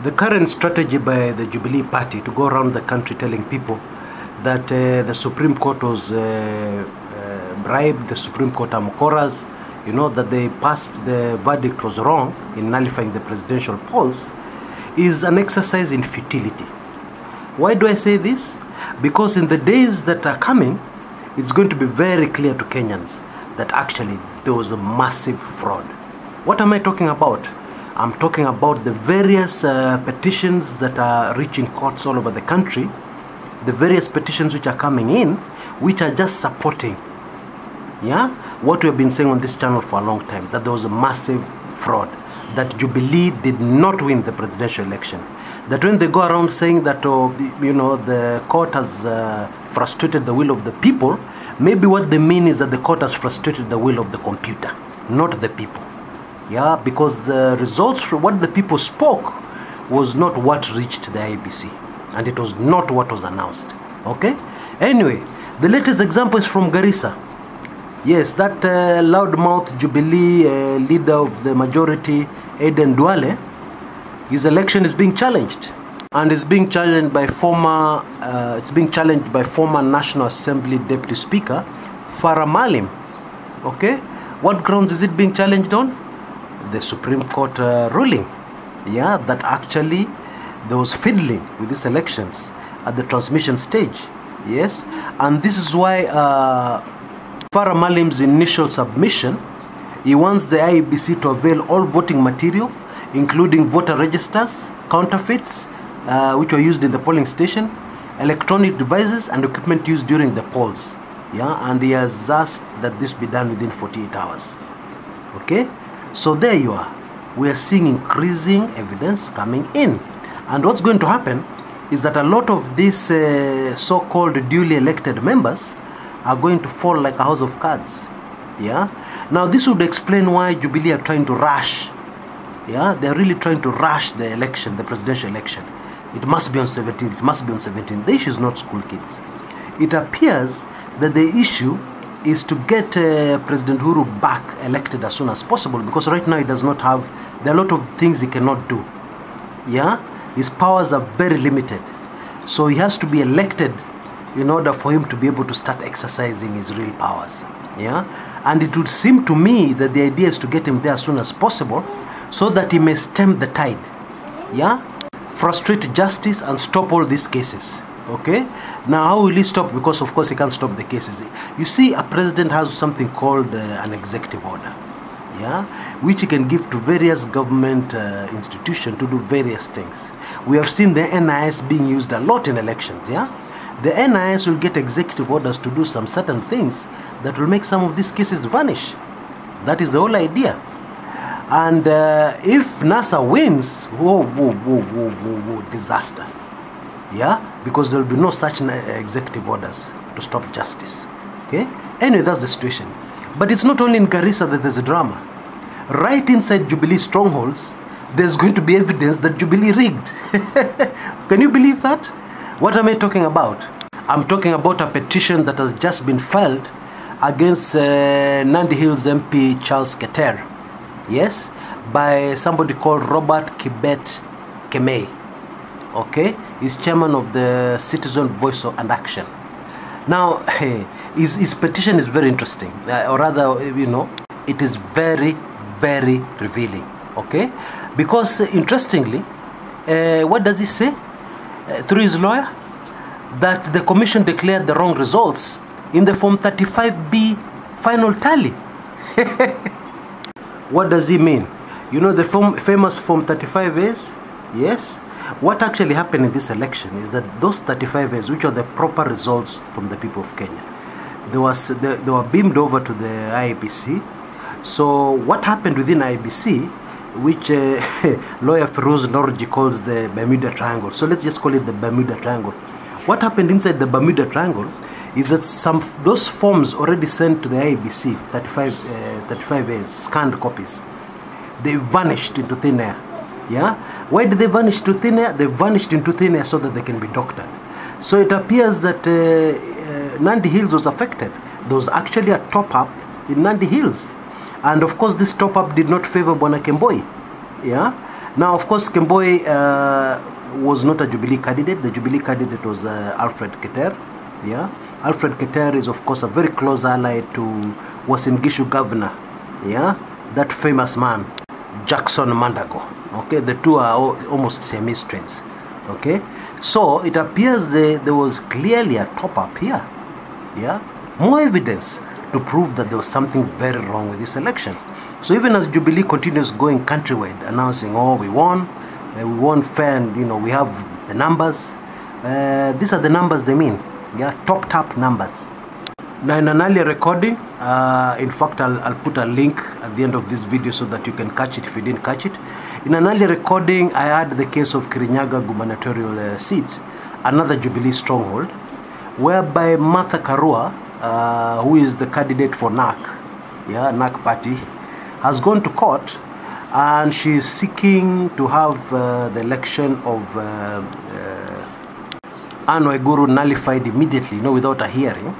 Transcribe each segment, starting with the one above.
The current strategy by the Jubilee party to go around the country telling people that the Supreme Court was bribed, the Supreme Court are Mokoras, you know, that they passed the verdict was wrong in nullifying the presidential polls, is an exercise in futility. Why do I say this? Because in the days that are coming, it's going to be very clear to Kenyans that actually there was a massive fraud. What am I talking about? I'm talking about the various petitions that are reaching courts all over the country, the various petitions which are coming in, which are just supporting, what we have been saying on this channel for a long time, that there was a massive fraud, that Jubilee did not win the presidential election. That when they go around saying that, the court has frustrated the will of the people, maybe what they mean is that the court has frustrated the will of the computer, not the people. Yeah, because the results from what the people spoke was not what reached the IEBC, and it was not what was announced. Okay? Anyway, the latest example is from Garissa. Yes, that loudmouth Jubilee leader of the majority, Aden Duale, his election is being challenged, and is being challenged by former National Assembly Deputy Speaker Farah Malim. Okay, what grounds is it being challenged on? The Supreme Court ruling, that actually there was fiddling with these elections at the transmission stage. Yes, and this is why Farah Malim's initial submission, he wants the IEBC to avail all voting material, including voter registers, counterfeits, which were used in the polling station, electronic devices, and equipment used during the polls. And he has asked that this be done within 48 hours. Okay, so there you are. We are seeing increasing evidence coming in, and what's going to happen is that a lot of these so-called duly elected members are going to fall like a house of cards. Now this would explain why Jubilee are trying to rush. They're really trying to rush the election, the presidential election. It must be on 17th, it must be on 17th. The issue is not school kids. It appears that the issue is to get President Uhuru back elected as soon as possible, because right now he does not have, there are a lot of things he cannot do. His powers are very limited. So he has to be elected in order for him to be able to start exercising his real powers. And it would seem to me that the idea is to get him there as soon as possible, so that he may stem the tide, frustrate justice and stop all these cases. Okay, now how will he stop? Because of course he can't stop the cases. You see, a president has something called an executive order, which he can give to various government institutions to do various things. We have seen the NIS being used a lot in elections. The NIS will get executive orders to do some certain things that will make some of these cases vanish. That is the whole idea. And if NASA wins, disaster. Because there will be no such executive orders to stop justice. Okay? Anyway, that's the situation. But it's not only in Garissa that there's a drama. Right inside Jubilee strongholds, there's going to be evidence that Jubilee rigged. Can you believe that? What am I talking about? I'm talking about a petition that has just been filed against Nandi Hills MP Charles Keter. Yes, by somebody called Robert Kibet Kemei. Okay, he's chairman of the Citizen Voice and Action. Now, his petition is very interesting, or rather, it is very, very revealing. Okay, because interestingly, what does he say through his lawyer? That the commission declared the wrong results in the Form 35B final tally. What does he mean? The famous Form 35As? Yes. What actually happened in this election is that those 35As, which are the proper results from the people of Kenya, they were beamed over to the IEBC. So what happened within IEBC, which lawyer Feroz Norji calls the Bermuda Triangle. So let's just call it the Bermuda Triangle. What happened inside the Bermuda Triangle is that those forms already sent to the IEBC, 35As, scanned copies, they vanished into thin air. Why did they vanish to thin air? They vanished into thin air so that they can be doctored. So it appears that Nandi Hills was affected. There was actually a top-up in Nandi Hills. And of course, this top-up did not favor Bwana Kemboi. Now, of course, Mboya was not a Jubilee candidate. The Jubilee candidate was Alfred Keter. Yeah, Alfred Keter is, of course, a very close ally to Uasin Gishu governor. Yeah, that famous man, Jackson Mandago. Okay, the two are almost semi-strains. Okay, so it appears there was clearly a top-up here. Yeah, more evidence to prove that there was something very wrong with these elections. So even as Jubilee continues going countrywide, announcing, oh, we won fair, and we have the numbers. These are the numbers they mean. Yeah, top numbers. Now, in an earlier recording, in fact, I'll put a link at the end of this video so that you can catch it if you didn't catch it. In an earlier recording, I had the case of Kirinyaga gubernatorial seat, another Jubilee stronghold, whereby Martha Karua, who is the candidate for NAC, NAC party, has gone to court, and she is seeking to have the election of Anne Waiguru nullified immediately, without a hearing.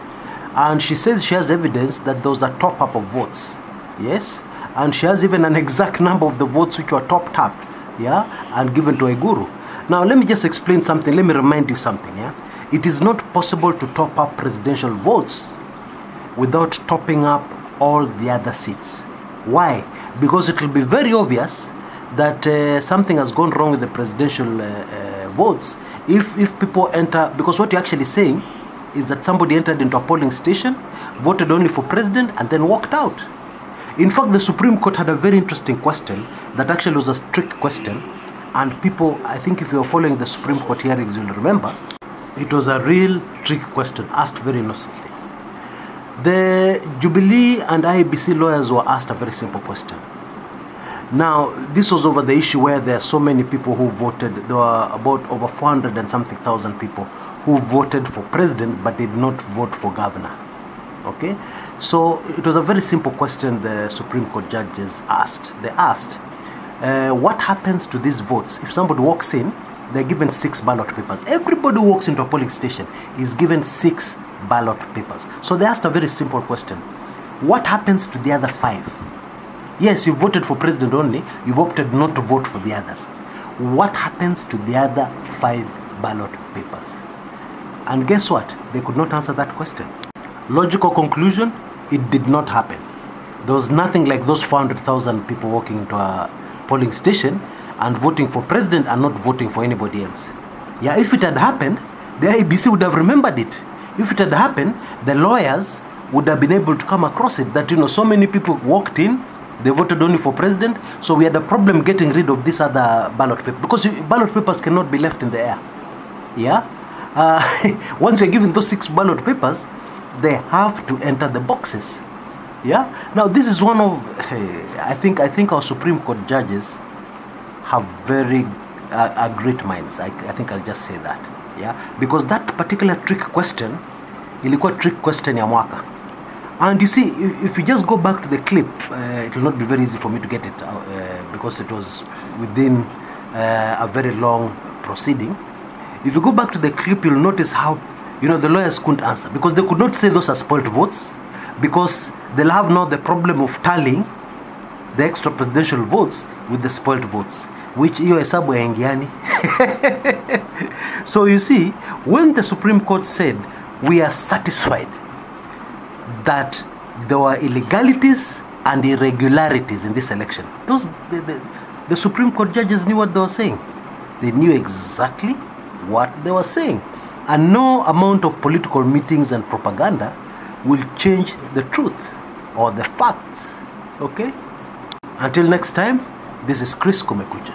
And she says she has evidence that there was a top-up of votes. Yes? And she has even an exact number of the votes which were topped up, and given to Waiguru. Now, let me just explain something. Let me remind you something, It is not possible to top up presidential votes without topping up all the other seats. Why? Because it will be very obvious that something has gone wrong with the presidential votes if people enter, because what you're actually saying is that somebody entered into a polling station, voted only for president, and then walked out. In fact, the Supreme Court had a very interesting question that actually was a trick question, and people, I think if you're following the Supreme Court hearings, you'll remember, it was a real trick question asked very innocently. The Jubilee and IEBC lawyers were asked a very simple question. Now, this was over the issue where there are so many people who voted. There were about over 400 and something thousand people who voted for president but did not vote for governor. Okay? So, it was a very simple question the Supreme Court judges asked. They asked, what happens to these votes? If somebody walks in, they're given 6 ballot papers. Everybody who walks into a polling station is given 6 ballot papers. So they asked a very simple question. What happens to the other 5? Yes, you voted for president only. You've opted not to vote for the others. What happens to the other 5 ballot papers? And guess what? They could not answer that question. Logical conclusion, it did not happen. There was nothing like those 400,000 people walking into a polling station and voting for president and not voting for anybody else. Yeah, if it had happened, the IEBC would have remembered it. If it had happened, the lawyers would have been able to come across it that, so many people walked in, they voted only for president, so we had a problem getting rid of this other ballot paper, because ballot papers cannot be left in the air. Yeah? Once you're given those 6 ballot papers, they have to enter the boxes. Yeah? Now, this is one of, I think our Supreme Court judges have very great minds. I think I'll just say that. Yeah, because that particular trick question, ilikuwa trick question ya mwaka. And you see, if you just go back to the clip, it will not be very easy for me to get it because it was within a very long proceeding. If you go back to the clip, you'll notice how, the lawyers couldn't answer because they could not say those are spoiled votes, because they'll have now the problem of tallying the extra presidential votes with the spoiled votes, which hiyo hesabu haingiani. So you see, when the Supreme Court said we are satisfied that there were illegalities and irregularities in this election, the Supreme Court judges knew what they were saying. They knew exactly what they were saying. And no amount of political meetings and propaganda will change the truth or the facts. Okay? Until next time, this is Chris Kumekucha.